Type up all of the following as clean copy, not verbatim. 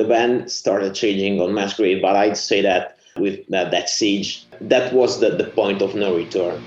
the band started changing on Masquerade, but I'd say that with that Siege, that was the point of no return.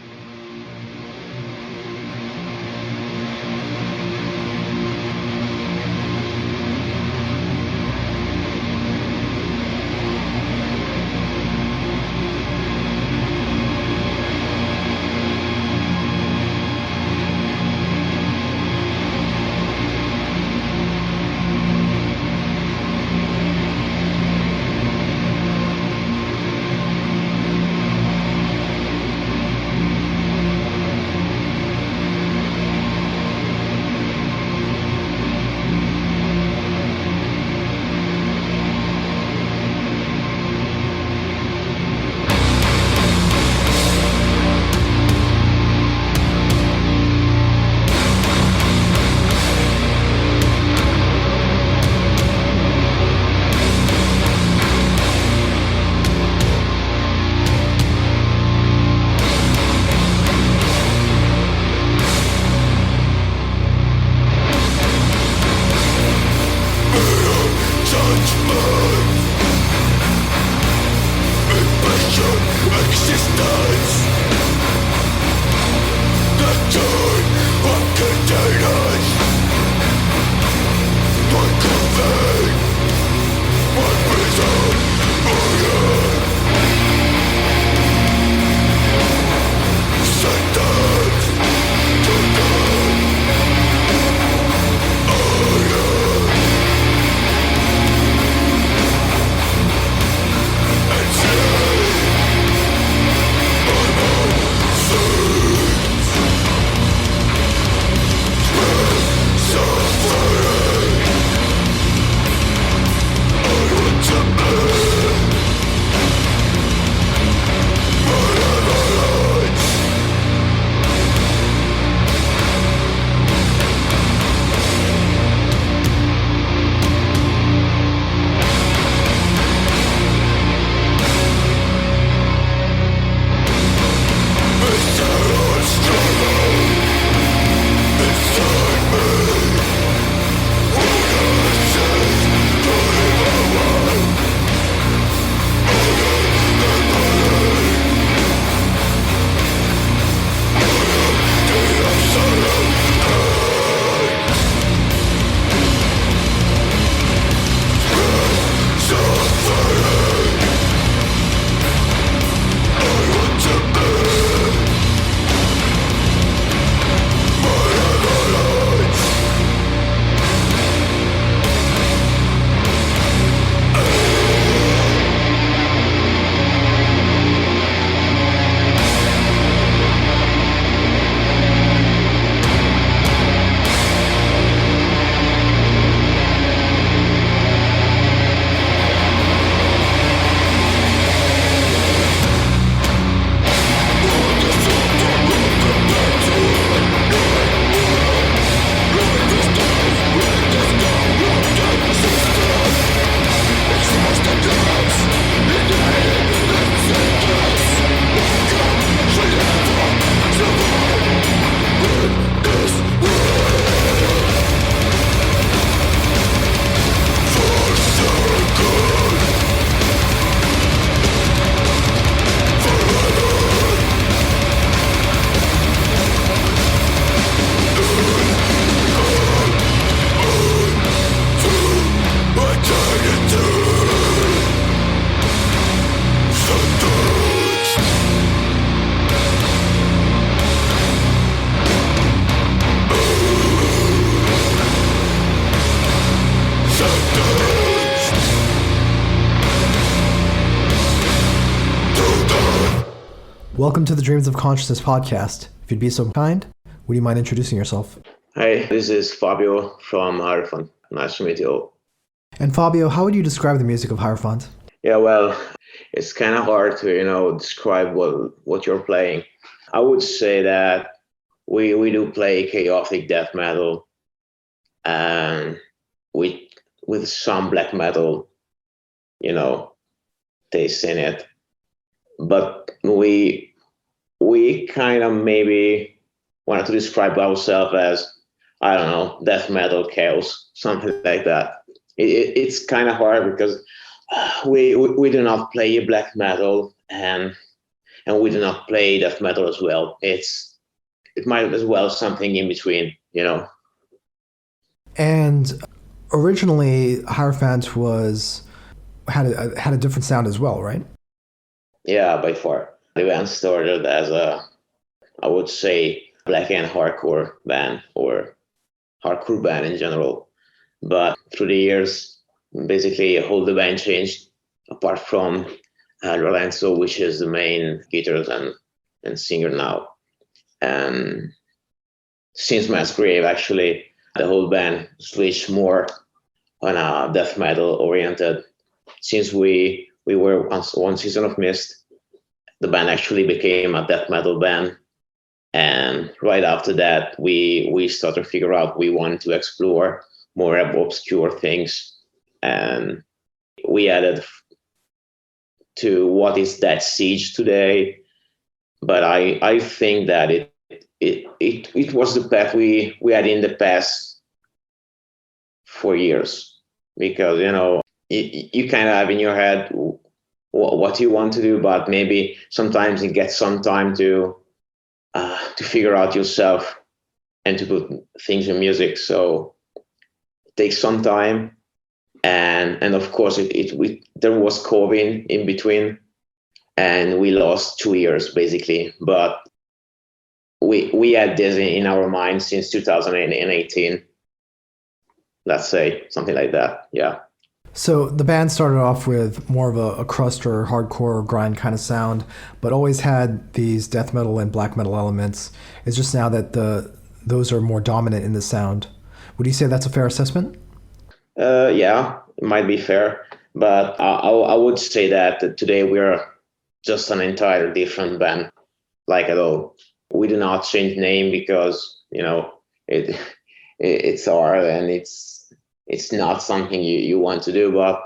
Welcome to the Dreams of Consciousness podcast. If you'd be so kind, would you mind introducing yourself? Hi, this is Fabio from Hierophant. Nice to meet you all. And Fabio, how would you describe the music of Hierophant? Yeah, well, it's kind of hard to, describe what you're playing. I would say that we do play chaotic death metal and with some black metal, taste in it. But we kind of maybe wanted to describe ourselves as, I don't know, death metal chaos, something like that. it's kind of hard because we do not play black metal, and we do not play death metal as well. It might as well something in between, you know. And originally, Hierophant had a different sound as well, right? Yeah, by far. The band started as I would say, black and hardcore band, or hardcore band in general. But through the years, basically, whole the band changed, apart from Lorenzo, which is the main guitarist and singer now. And since Mass Grave, actually, the whole band switched more on a death metal oriented. Since we were on one season of Mist, the band actually became a death metal band. And right after that, we started to figure out we wanted to explore more obscure things. And we added to what is Dead Siege today. But I think that it was the path we had in the past 4 years, because you kind of have in your head what you want to do, but maybe sometimes it gets some time to figure out yourself and to put things in music. So it takes some time, and of course there was COVID in between, and we lost 2 years basically. But we had this in our mind since 2018. Let's say something like that. Yeah. So the band started off with more of a crust or hardcore grind kind of sound, but always had these death metal and black metal elements. It's just now that those are more dominant in the sound. Would you say that's a fair assessment? Yeah, it might be fair, but I would say that today we're just an entire different band, like at all. We do not change name because it's hard, and it's not something you want to do, but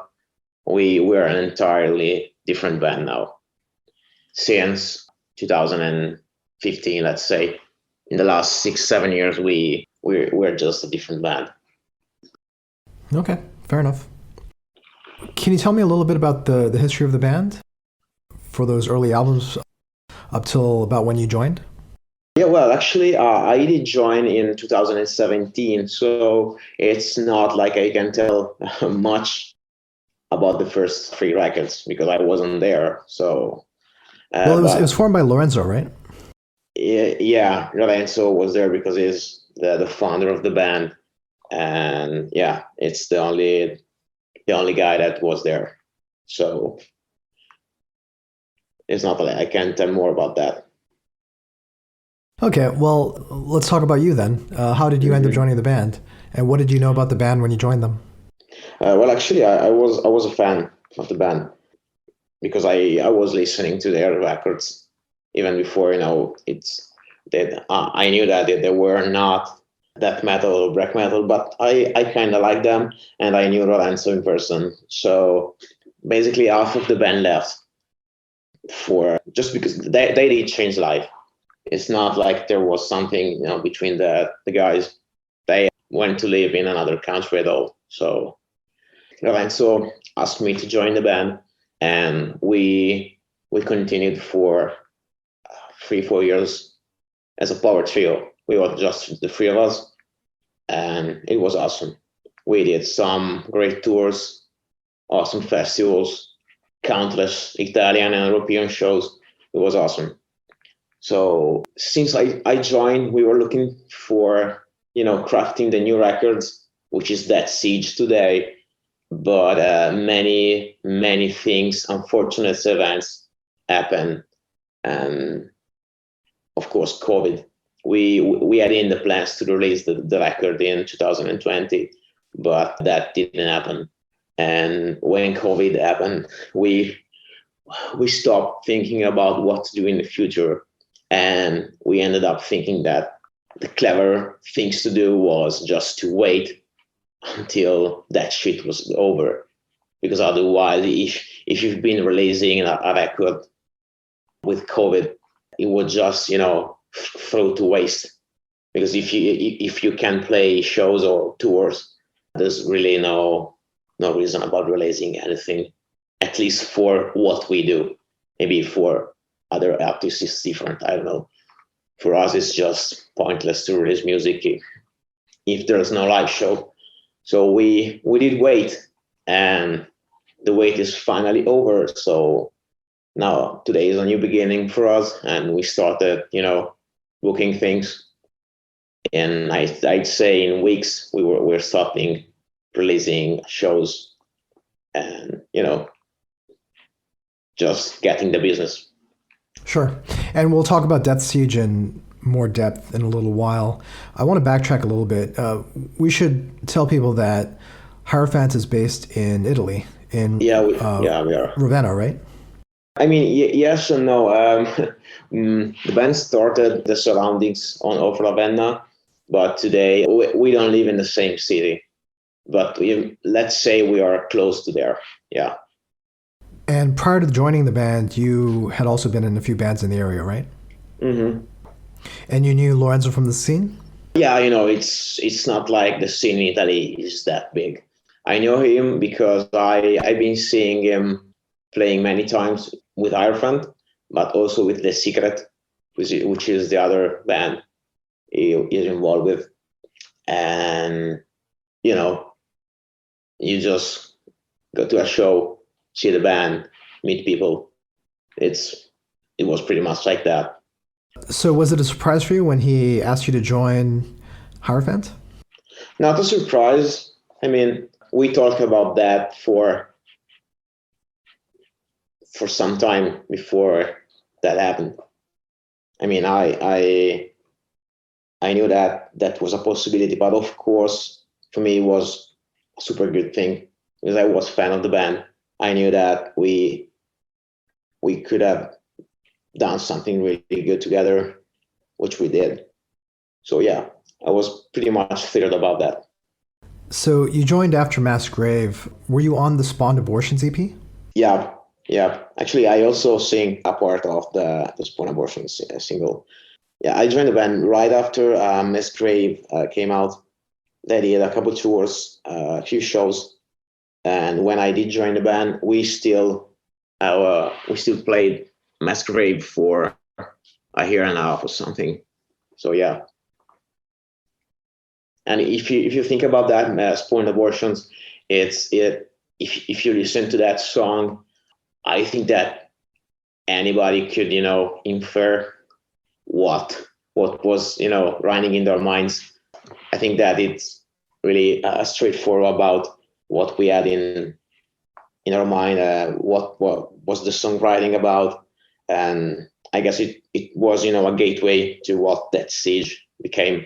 we're an entirely different band now. Since 2015, let's say, in the last 6-7 years, we're just a different band. Okay, fair enough. Can you tell me a little bit about the history of the band for those early albums up till about when you joined? Yeah, well, actually, I did join in 2017, so it's not like I can tell much about the first 3 records because I wasn't there. So, Well, it was formed by Lorenzo, right? yeah, Lorenzo was there because he's the founder of the band, and yeah, it's the only guy that was there. So it's not like I can tell more about that. Okay, well, let's talk about you then. How did you end up joining the band, and what did you know about the band when you joined them? Well, actually, I was a fan of the band because I was listening to their records even before it's that I knew that they were not death metal or black metal, but I kind of liked them, and I knew Lorenzo in person. So basically, half of the band left for just because they did change life. It's not like there was something between the guys. They went to live in another country at all. So Lorenzo asked me to join the band, and we continued for 3-4 years as a power trio. We were just the 3 of us, and it was awesome. We did some great tours, awesome festivals, countless Italian and European shows. It was awesome. So since I joined, we were looking for, crafting the new records, which is Dead Siege today. But many, many things, unfortunate events happened. And of course, COVID. We had in the plans to release the record in 2020, but that didn't happen. And when COVID happened, we stopped thinking about what to do in the future. And we ended up thinking that the clever things to do was just to wait until that shit was over. Because otherwise, if you've been releasing a record with COVID, it would just, throw to waste. Because if you can play shows or tours, there's really no no reason about releasing anything, at least for what we do. Maybe for other artists it's different, I don't know. For us, it's just pointless to release music if there's no live show. So we did wait, and the wait is finally over. So now today is a new beginning for us, and we started, booking things. And I'd say in weeks we're stopping releasing shows, and just getting the business. Sure. And we'll talk about Death Siege in more depth in a little while. I want to backtrack a little bit. We should tell people that Hierophant is based in Italy, in we are. Ravenna, right? I mean, yes and no. The band started the surroundings of Ravenna, but today we don't live in the same city. But let's say we are close to there. Yeah. And prior to joining the band, you had also been in a few bands in the area, right? Mm-hmm. And you knew Lorenzo from the scene? Yeah, it's not like the scene in Italy is that big. I know him because I've been seeing him playing many times with Hierophant, but also with The Secret, which is the other band he is involved with. And, you just go to a show, see the band, meet people. It was pretty much like that. So was it a surprise for you when he asked you to join Hierophant? Not a surprise. I mean, we talked about that for some time before that happened. I mean, I knew that was a possibility, but of course, for me, it was a super good thing because I was a fan of the band. I knew that we could have done something really good together, which we did. So yeah, I was pretty much thrilled about that. So you joined after Mass Grave. Were you on the Spawned Abortions EP? Yeah. Actually, I also sing a part of the Spawn Abortions single. Yeah, I joined the band right after Mass Grave came out. They did a couple tours, a few shows, and when I did join the band, we still played Mass Grave for a year and a half or something. So yeah. And if you think about that, Spawn Abortions, if you listen to that song, I think that anybody could infer what was running in their minds. I think that it's really straightforward about what we had in our mind, what was the songwriting about, and I guess it was a gateway to what Death Siege became.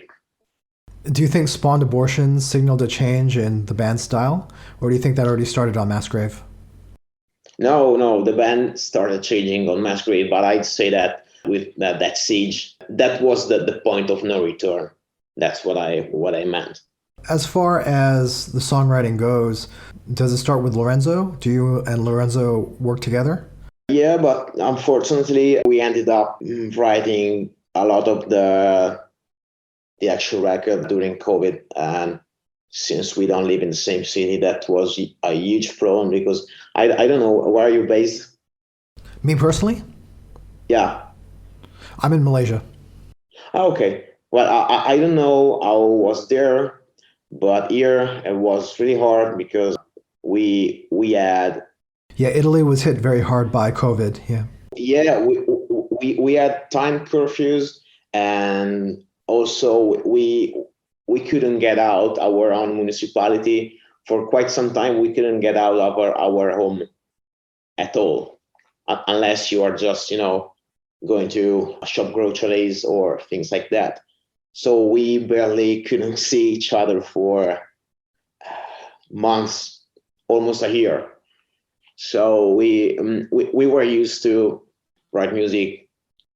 Do you think Spawned Abortions signaled a change in the band's style, or do you think that already started on Mass Grave? No, the band started changing on Mass Grave, but I'd say that with Death Siege, that was the point of no return. That's what I meant. As far as the songwriting goes, does it start with Lorenzo? Do you and Lorenzo work together? Yeah, but unfortunately, we ended up writing a lot of the actual record during COVID. And since we don't live in the same city, that was a huge problem because I don't know, where are you based? Me personally? Yeah. I'm in Malaysia. Okay. Well, I don't know how it was there, but here it was really hard because we had. Yeah, Italy was hit very hard by COVID. Yeah. Yeah, we had time curfews, and also we couldn't get out our own municipality for quite some time. We couldn't get out of our home at all, unless you are just going to shop groceries or things like that. So we barely couldn't see each other for months, almost a year. So we were used to write music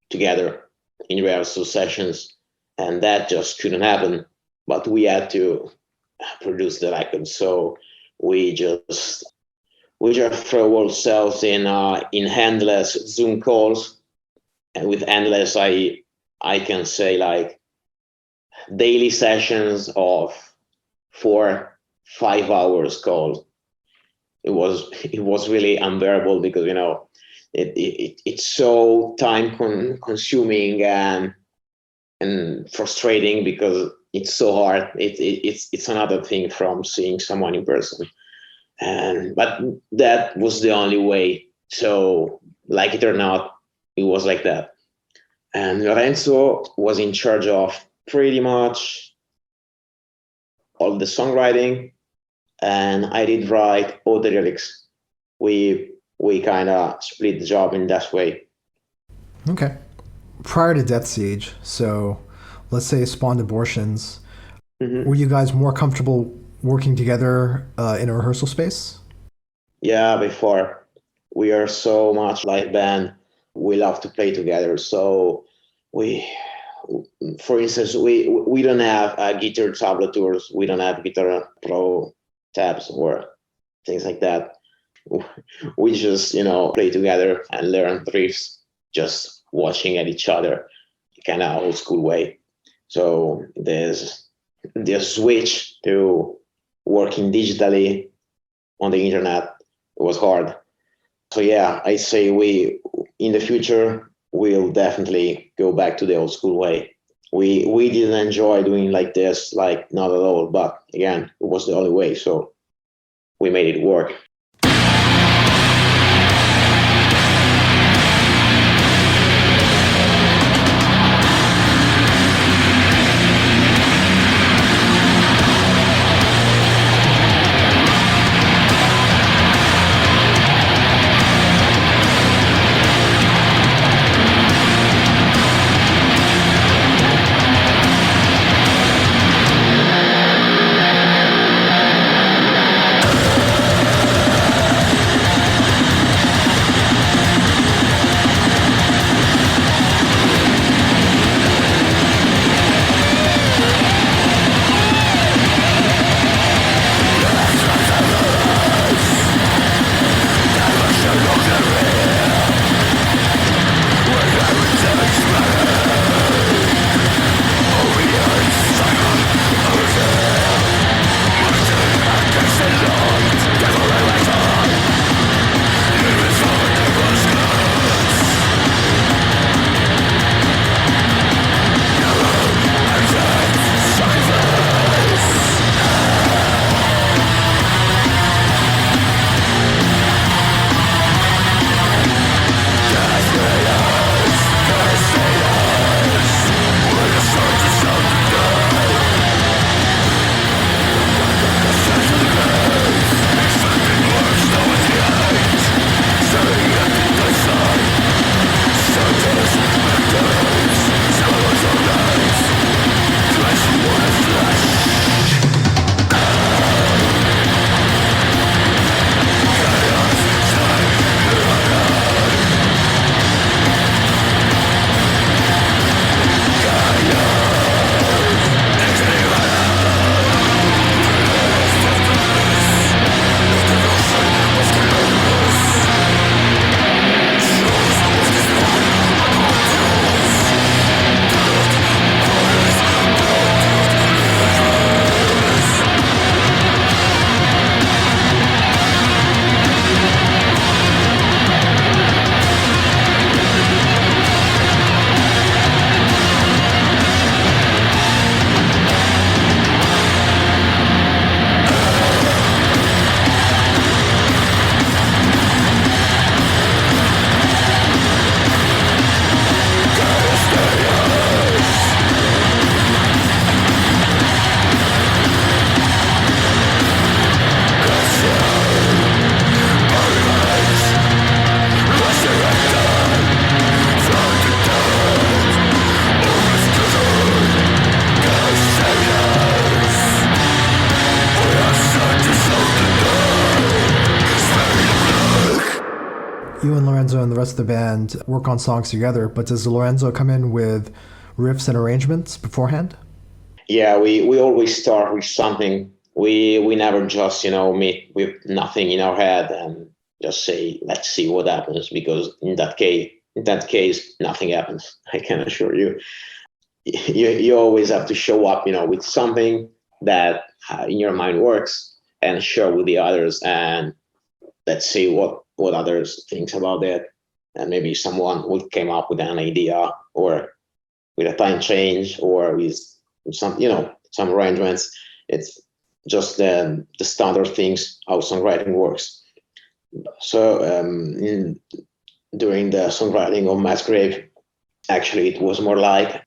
together in rehearsal sessions, and that just couldn't happen. But we had to produce the record, so we just throw ourselves in endless Zoom calls, and with endless, I can say like daily sessions of 4-5 hours calls. it was really unbearable because it's so time consuming and frustrating because it's so hard. It's another thing from seeing someone in person, and but that was the only way. So like it or not, it was like that. And Lorenzo was in charge of pretty much all the songwriting, and I did write all the lyrics. We kind of split the job in that way. Okay. Prior to Death Siege, so let's say Spawned Abortions, were you guys more comfortable working together in a rehearsal space? Yeah, before. We are so much like band. We love to play together. So we, for instance, we don't have guitar tablatures. We don't have Guitar Pro tabs or things like that. We just, play together and learn riffs, just watching at each other, kind of old school way. So there's the switch to working digitally on the internet. It was hard. So yeah, I say we in the future we'll definitely go back to the old school way. We didn't enjoy doing like this, like not at all. But again, it was the only way, so we made it work. You and Lorenzo and the rest of the band work on songs together, but does Lorenzo come in with riffs and arrangements beforehand? Yeah, we always start with something. We never just meet with nothing in our head and just say let's see what happens, because in that case nothing happens. I can assure you. You always have to show up with something that in your mind works and share with the others, and let's see what others thinks about it, and maybe someone would came up with an idea, or with a time change, or with some, some arrangements. It's just the standard things how songwriting works. So during the songwriting of Mass Grave, actually it was more like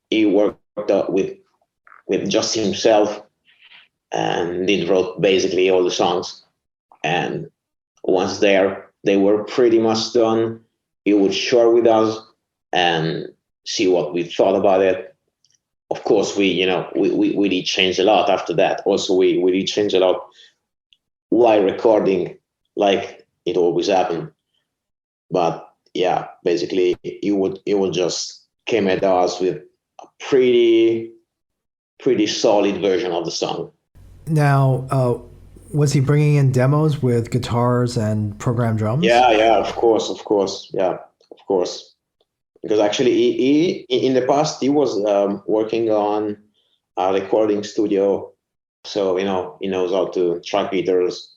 he worked with just himself, and he wrote basically all the songs. And once they were pretty much done, he would share with us and see what we thought about it. Of course, we did change a lot after that. Also, we did change a lot while recording, like it always happened. But yeah, basically, he would just came at us with a pretty solid version of the song. Now, was he bringing in demos with guitars and programmed drums? Yeah, of course, yeah, of course. Because actually, he in the past he was working on a recording studio, so he knows how to track guitars,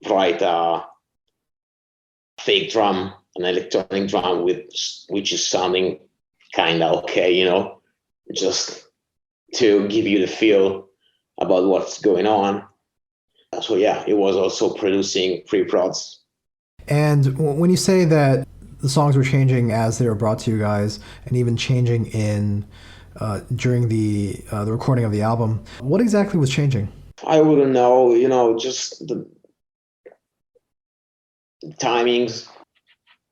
write a fake drum, an electronic drum which is sounding kind of okay, just to give you the feel about what's going on. So yeah, it was also producing pre-prods. And when you say that the songs were changing as they were brought to you guys, and even changing in during the recording of the album, what exactly was changing? I wouldn't know, just the timings,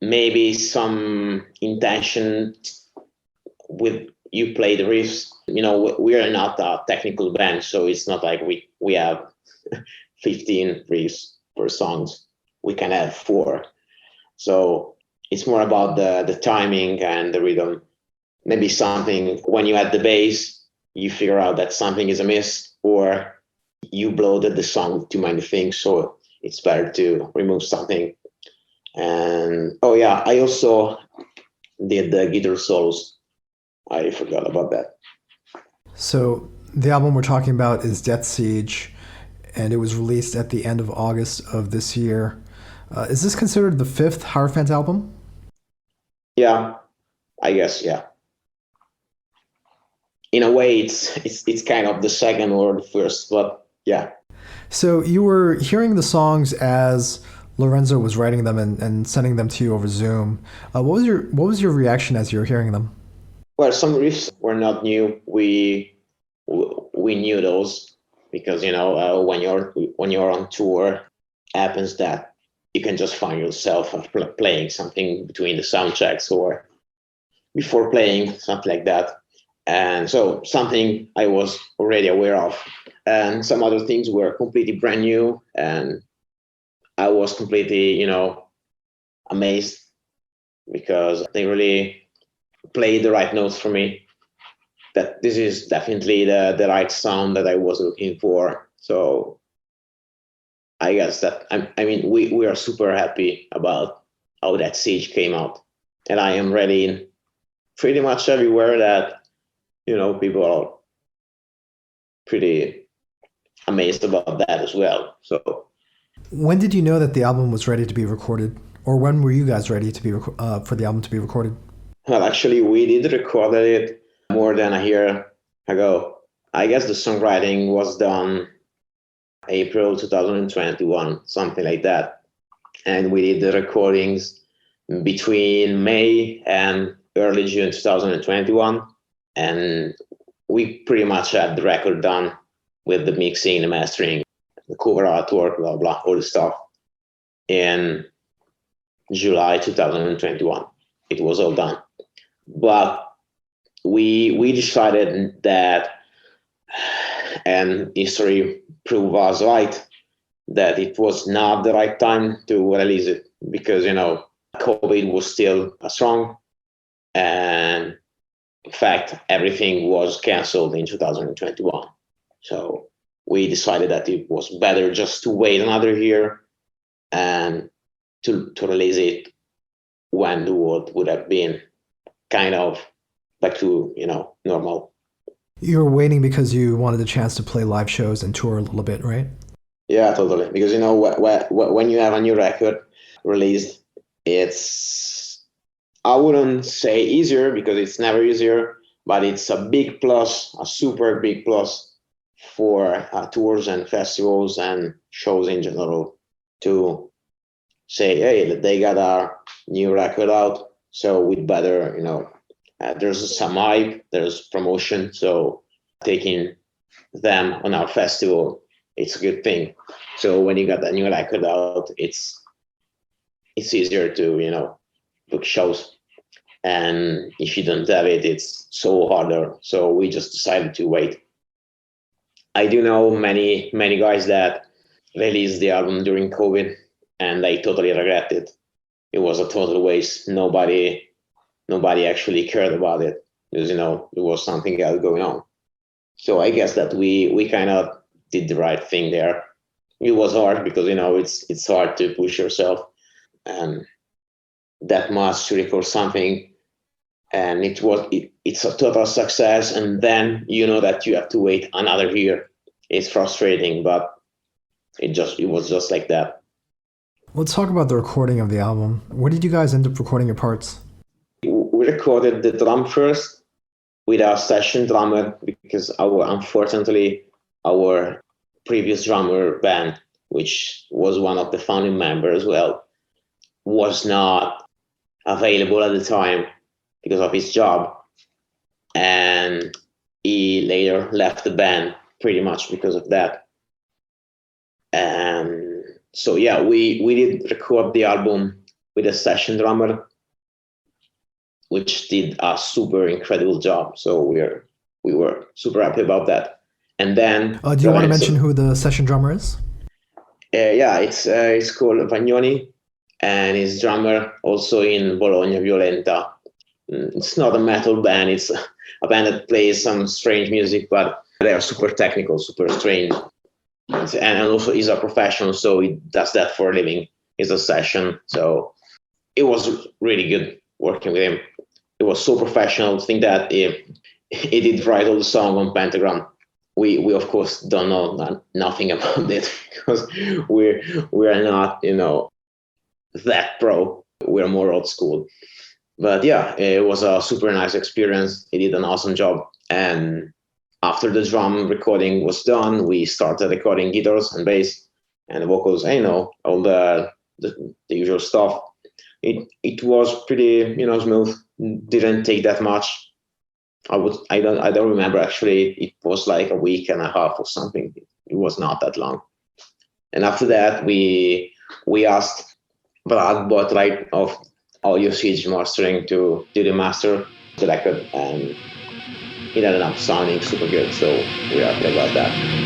maybe some intention with you play the riffs. We are not a technical band, so it's not like we have 15 riffs per songs. We can have 4. So it's more about the timing and the rhythm. Maybe something when you add the bass, you figure out that something is amiss, or you bloated the song with too many things, so it's better to remove something. And oh yeah, I also did the guitar solos. I forgot about that. So the album we're talking about is Death Siege, and it was released at the end of August of this year. Is this considered the 5th Hierophant album? Yeah, I guess, yeah. In a way, it's kind of the second or the first, but yeah. So you were hearing the songs as Lorenzo was writing them and sending them to you over Zoom. What was your reaction as you were hearing them? Well, some riffs were not new. We knew those because when you're on tour, happens that you can just find yourself playing something between the sound checks or before playing, something like that. And so something I was already aware of, and some other things were completely brand new, and I was completely amazed because they really played the right notes for me. That this is definitely the right sound that I was looking for. So I guess that I mean we are super happy about how that Siege came out, and I am ready pretty much everywhere that people are pretty amazed about that as well. So when did you know that the album was ready to be recorded, or when were you guys ready to be for the album to be recorded? Well, actually, we did record it more than a year ago. I guess the songwriting was done April 2021, something like that. And we did the recordings between May and early June 2021. And we pretty much had the record done with the mixing, the mastering, the cover artwork, blah, blah, all the stuff in July 2021. It was all done. But we decided that, and history proved us right, that it was not the right time to release it because, COVID was still strong. And in fact, everything was canceled in 2021. So we decided that it was better just to wait another year and to release it when the world would have been kind of back to, normal. You were waiting because you wanted a chance to play live shows and tour a little bit, right? Yeah, totally. Because when you have a new record released, it's, I wouldn't say easier because it's never easier, but it's a big plus, a super big plus for tours and festivals and shows in general to say, hey, they got a new record out, so we'd better, there's some hype, there's promotion, so taking them on our festival, it's a good thing. So when you got a new record out, it's easier to book shows, and if you don't have it, it's so harder. So we just decided to wait. I do know many guys that released the album during COVID, and they totally regret it. It was a total waste. Nobody actually cared about it because there was something else going on. So I guess that we kind of did the right thing there. It was hard because it's hard to push yourself and that much to record something, and it's a total success, and then that you have to wait another year. It's frustrating, but it was just like that. Let's talk about the recording of the album. Where did you guys end up recording your parts? We recorded the drum first with our session drummer because unfortunately our previous drummer band, which was one of the founding members as well, was not available at the time because of his job, and he later left the band pretty much because of that. And so yeah, we did record the album with a session drummer, which did a super incredible job. So we were super happy about that. And then do you want to mention who the session drummer is? Yeah, it's called Vagnoni, and he's drummer also in Bologna Violenta. It's not a metal band, it's a band that plays some strange music, but they are super technical, super strange. And also he's a professional, so he does that for a living. He's a session. So it was really good working with him. It was so professional. I think that he did write all the song on Pentagram. We of course don't know nothing about it because we're not that pro. We're more old school. But yeah, it was a super nice experience. He did an awesome job. And after the drum recording was done, we started recording guitars and bass and vocals, all the usual stuff. It was pretty, smooth. Didn't take that much. I don't remember actually. It was like a week and a half or something. It was not that long. And after that, we asked Brad, bought right of audio siege mastering to do the master the record, and it ended up sounding super good. So we are happy about that.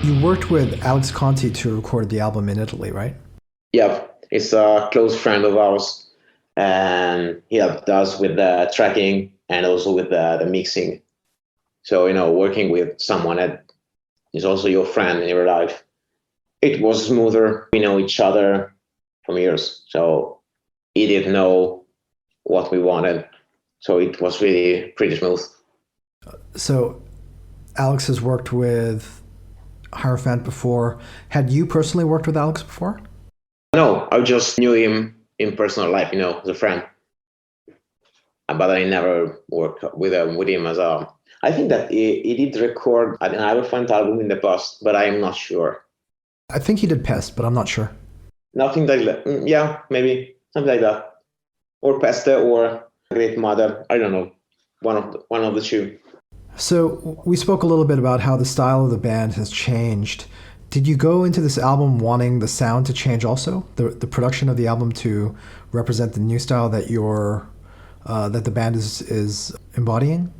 You worked with Alex Conti to record the album in Italy, right? Yeah, he's a close friend of ours, and he helped us with the tracking and also with the mixing. So, working with someone that is also your friend in your life, it was smoother. We know each other from years, so he didn't know what we wanted. So it was really pretty smooth. So Alex has worked with Hierophant before. Had you personally worked with Alex before? No, I just knew him in personal life, as a friend. But I never worked with him as a... I think that he did record an Hierophant album in the past, but I'm not sure. I think he did Pest, but I'm not sure. Nothing like that. Yeah, maybe something like that, or Peste or Great Mother. I don't know. One of the two. So we spoke a little bit about how the style of the band has changed. Did you go into this album wanting the sound to change also? The production of the album to represent the new style that that the band is embodying?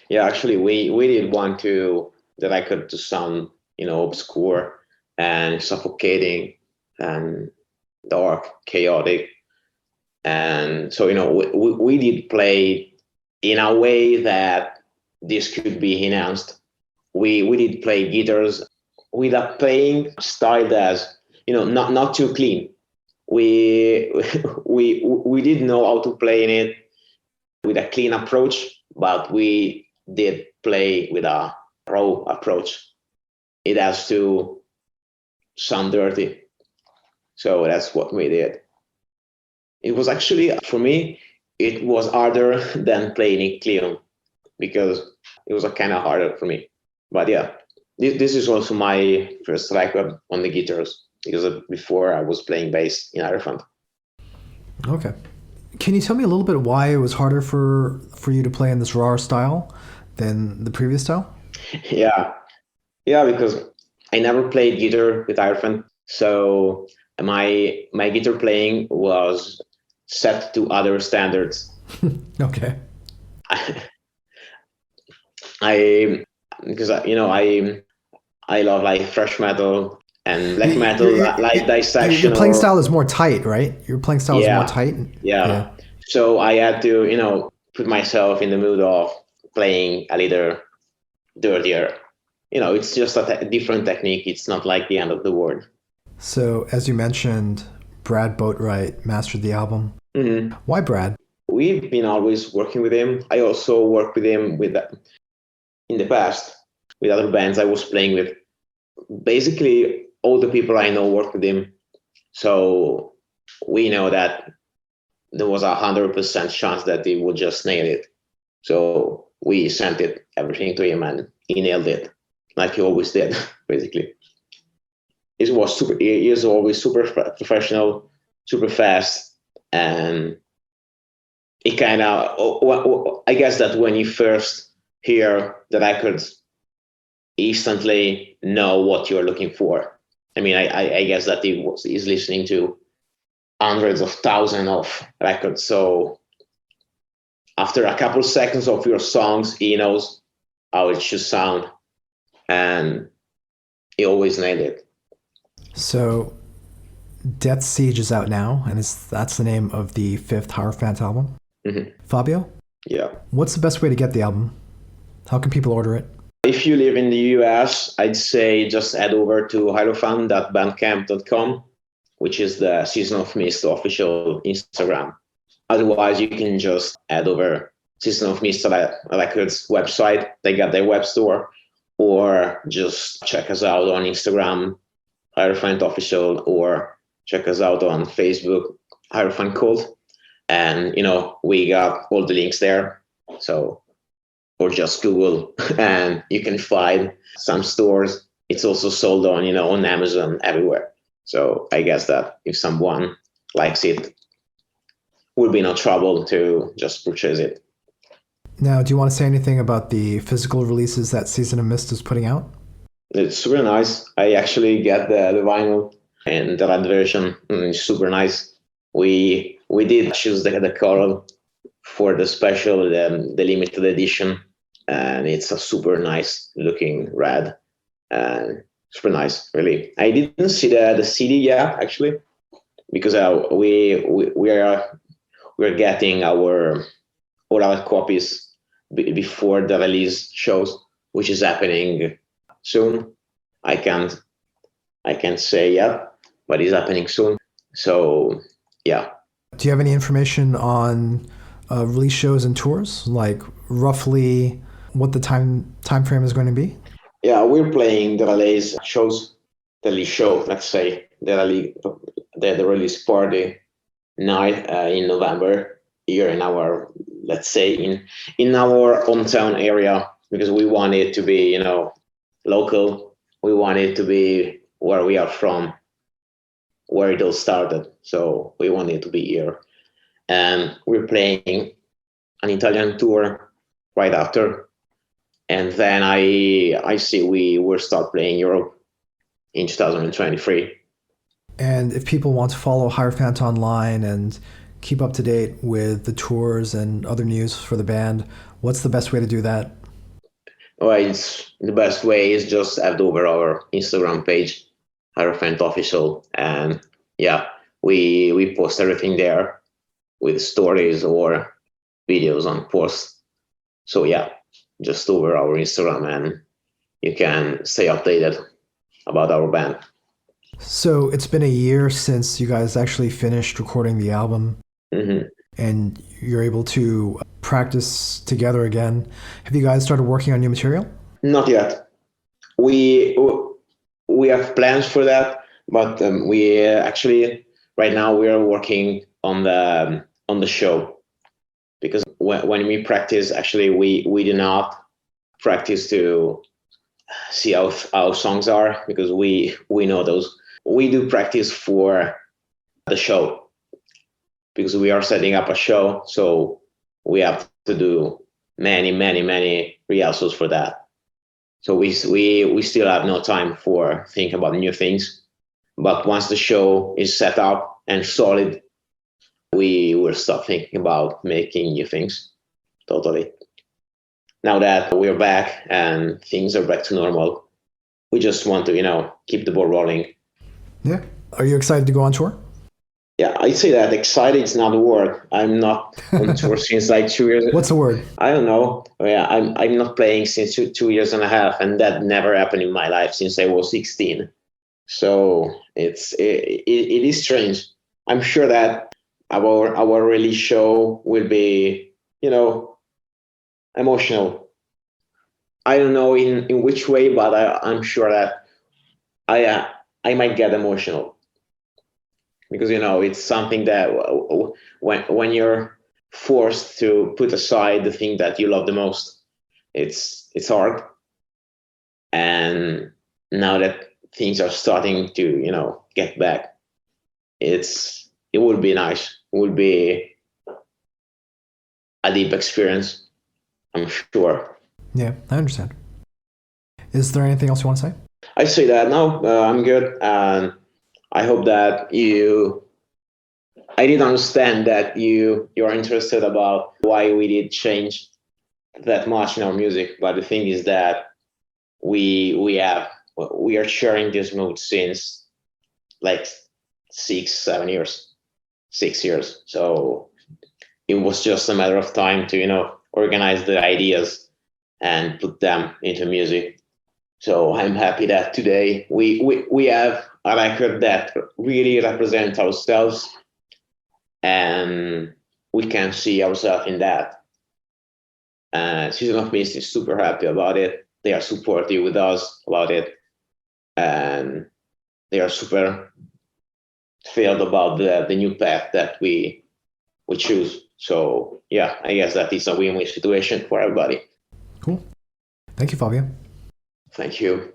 Yeah, actually, we did want that I could sound, obscure and suffocating and dark, chaotic. And so, we did play in a way that this could be enhanced. We did play guitars with a playing style that's, not too clean. We we did know how to play in it with a clean approach, but we did play with a raw approach. It has to sound dirty. So that's what we did. It was actually, for me, it was harder than playing it clean, because it was kind of harder for me. But yeah, this is also my first record on the guitars, because before I was playing bass in Hierophant. Okay. Can you tell me a little bit why it was harder for you to play in this raw style than the previous style? Yeah, because I never played guitar with Hierophant, so my guitar playing was set to other standards. Okay. Because I love like thrash metal and black metal, like dissection. Your playing style is more tight, right? Your playing style is more tight. Yeah. So I had to, put myself in the mood of playing a little dirtier. It's just a different technique. It's not like the end of the world. So, as you mentioned, Brad Boatwright mastered the album. Mm-hmm. Why Brad? We've been always working with him. I also worked with him in the past. with other bands I was playing with. Basically, all the people I know work with him. So we know that there was 100% chance that he would just nail it. So we sent everything to him, and he nailed it, like he always did, basically. He is always super professional, super fast, and it kind of, I guess that when you first hear the records, instantly know what you're looking for. I mean, I guess that he's listening to hundreds of thousands of records. So after a couple seconds of your songs, he knows how it should sound, and he always nailed it. So Death Siege is out now, and that's the name of the 5th Hierophant album. Mm-hmm. Fabio? Yeah. What's the best way to get the album? How can people order it? If you live in the US, I'd say just head over to hierophant.bandcamp.com, which is the Season of Mist official Instagram. Otherwise, you can just head over Season of Mist Records website. They got their web store, or just check us out on Instagram, Hierophant Official, or check us out on Facebook, Hierophant Cult. And, we got all the links there. So, or just Google and you can find some stores. It's also sold on Amazon, everywhere. So I guess that if someone likes it, will be no trouble to just purchase it. Now, do you want to say anything about the physical releases that Season of Mist is putting out? It's super nice. I actually get the vinyl and the red version. It's super nice. We did choose the color for the special, the limited edition. And it's a super nice looking red, and super nice, really. I didn't see the CD yet, actually, because we're getting all our copies before the release shows, which is happening soon. I can't say yet, but it's happening soon. So yeah. Do you have any information on release shows and tours, like roughly what the time frame is going to be? Yeah, we're playing the release show, let's say, the release party night in November here in our, let's say, in our hometown area, because we want it to be, local. We want it to be where we are from, where it all started. So we want it to be here. And we're playing an Italian tour right after. And then I see we will start playing Europe in 2023. And if people want to follow Hierophant online and keep up to date with the tours and other news for the band, what's the best way to do that? Well, the best way is just head over our Instagram page, Hierophant Official, and yeah, we post everything there with stories or videos on posts. So yeah, just over our Instagram, and you can stay updated about our band. So it's been a year since you guys actually finished recording the album, Mm-hmm. and you're able to practice together again. Have you guys started working on new material? Not yet. We have plans for that, but we actually right now we are working on the show, because when we practice, actually we do not practice to see how songs are, because we know those. We do practice for the show, because we are setting up a show, so we have to do many rehearsals for that. So we still have no time for think about new things. But once the show is set up and solid, we will start thinking about making new things. Totally. Now that we're back and things are back to normal, we just want to, keep the ball rolling. Yeah. Are you excited to go on tour? Yeah, I'd say that excited is not a word. I'm not on tour since like 2 years. What's the word? I don't know. Yeah, I'm not playing since 2 years and a half, and that never happened in my life since I was 16. So it is strange. I'm sure that our release show will be, emotional. I don't know in which way, but I'm sure that I might get emotional because it's something that when you're forced to put aside the thing that you love the most, it's hard. And now that things are starting to get back, it would be nice. It would be a deep experience, I'm sure. Yeah, I understand. Is there anything else you want to say? I say that no, I'm good, and I hope that I did understand that you're interested about why we did change that much in our music. But the thing is that we are sharing this mood since like 6 7 years, 6 years. So it was just a matter of time to organize the ideas and put them into music. So I'm happy that today we have a record that really represents ourselves, and we can see ourselves in that. Season of Mist is super happy about it. They are supportive with us about it, and they are super thrilled about the new path that we choose. So yeah, I guess that is a win-win situation for everybody. Cool. Thank you, Fabio. Thank you.